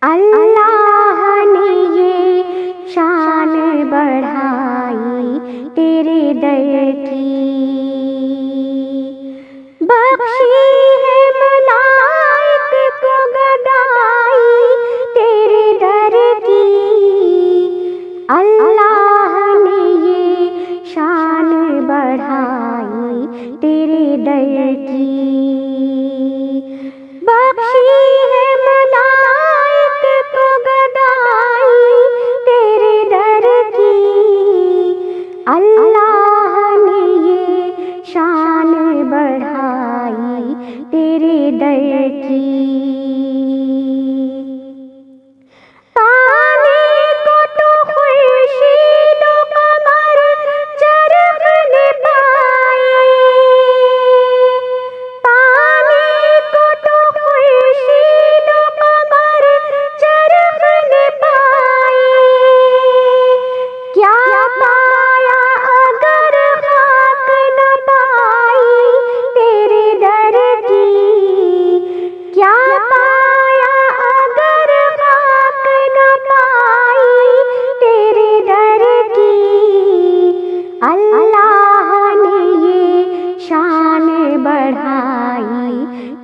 अल्लाह ने ये शान बढ़ाई तेरे दर की, बख्शी है मलाइक को गदाई तेरे दर की। अल्लाह ने ये शान बढ़ाई तेरे दर की, बख्शी है मलाइक को गदाई तेरे दर की। अल्लाह ने ये शान बढ़ाई तेरे दर की।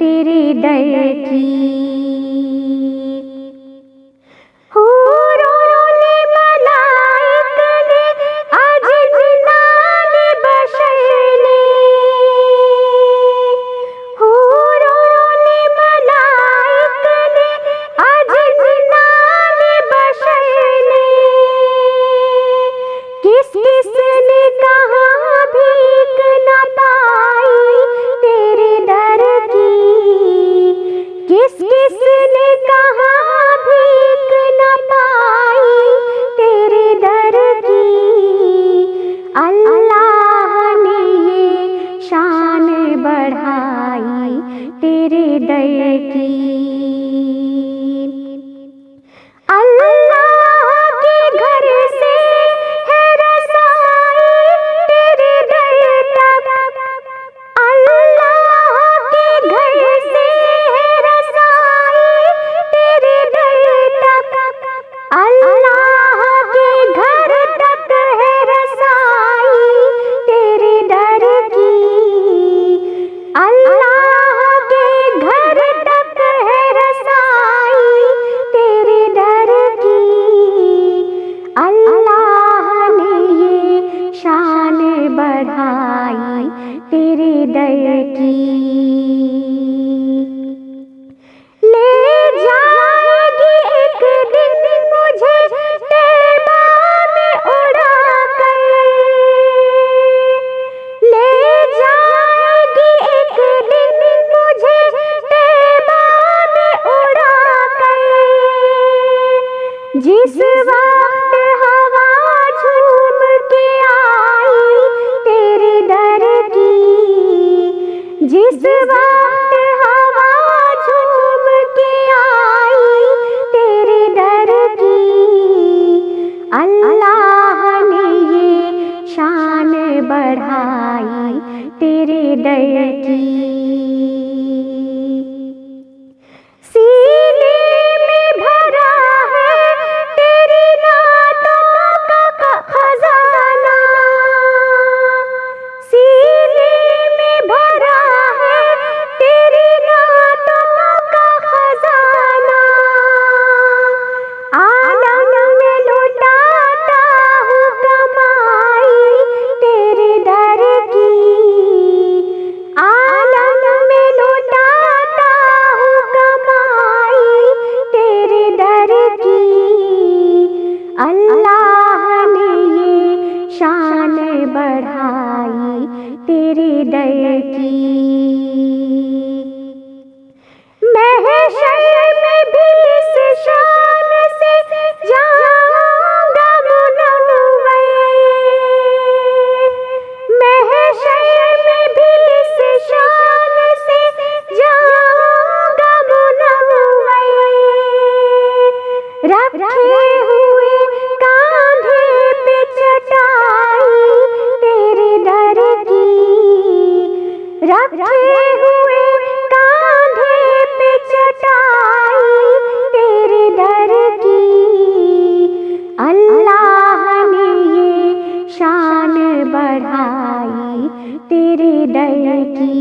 तेरे दर की हूरों ने मलाइक ने अजनान बशर ने, हूरों ने मलाइक ने अजनान बशर ने, किस किस ने कहा भीख न पाई तेरे दर की, किस किस ने कहा भीख न पाई तेरे दर की। अल्लाह ने ये शान बढ़ाई तेरे दर की। अल्लाह के घर से है रसाई तेरे दर तक, अल्लाह के घर से है रसाई तेरे दर तक, अल्लाह के घर तक है रसाई तेरे दर की। अल्लाह के घर तक है रसाई तेरे दर की। अल्लाह ने ये शान बढ़ाई तेरे दर की। ले जाएगी एक दिन मुझे तैबा में उड़ा कर, ले जाएगी एक दिन मुझे तैबा में उड़ा कर, जिस वक्त हवा झूम के आई तेरे दर की, जिस वक्त हवा झूम के आई तेरे दर की। अल्लाह ने ये शान बढ़ाई तेरे दर की। सीने में भरा है तेरी नातों का खजाना, सीने में भरा है तेरी नातों का खजाना। आलम में लुटाता हूँ कमाई तेरे दर की, बढ़ाई तेरे दर की।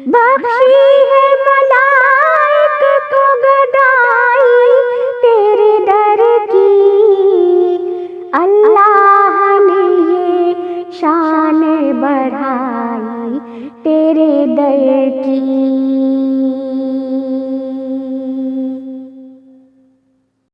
बख्शी है मलाइक को गदाई तेरे दर की। अल्लाह ने ये शान बढ़ाई तेरे दर की।